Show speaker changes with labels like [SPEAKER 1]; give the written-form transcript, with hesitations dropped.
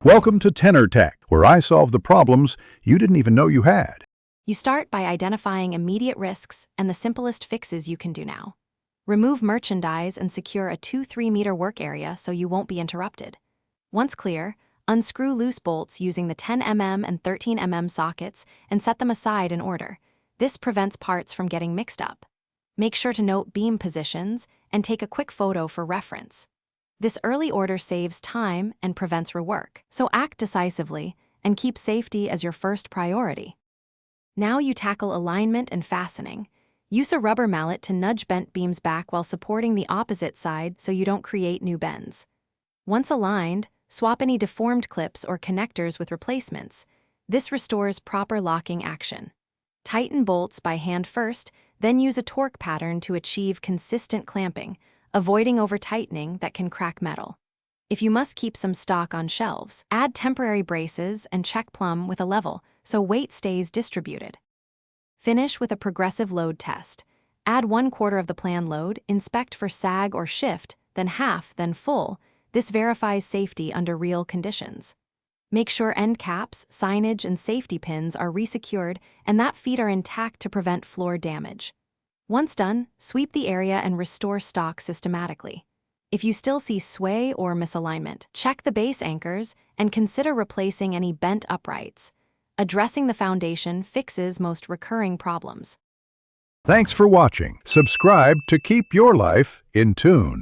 [SPEAKER 1] Welcome to Tenor Tech, where I solve the problems you didn't even know you had.
[SPEAKER 2] You start by identifying immediate risks and the simplest fixes you can do now. Remove merchandise and secure a 2-3 meter work area so you won't be interrupted. Once clear, unscrew loose bolts using the 10mm and 13mm sockets and set them aside in order. This prevents parts from getting mixed up. Make sure to note beam positions and take a quick photo for reference. This early order saves time and prevents rework, so act decisively and keep safety as your first priority. Now you tackle alignment and fastening. Use a rubber mallet to nudge bent beams back while supporting the opposite side so you don't create new bends. Once aligned, swap any deformed clips or connectors with replacements. This restores proper locking action. Tighten bolts by hand first, then use a torque pattern to achieve consistent clamping, avoiding over-tightening that can crack metal. If you must keep some stock on shelves, add temporary braces and check plumb with a level so weight stays distributed. Finish with a progressive load test. Add 1/4 of the planned load, inspect for sag or shift, then half, then full. This verifies safety under real conditions. Make sure end caps, signage, and safety pins are resecured and that feet are intact to prevent floor damage. Once done, sweep the area and restore stock systematically. If you still see sway or misalignment, check the base anchors and consider replacing any bent uprights. Addressing the foundation fixes most recurring problems.
[SPEAKER 1] Thanks for watching. Subscribe to keep your life in tune.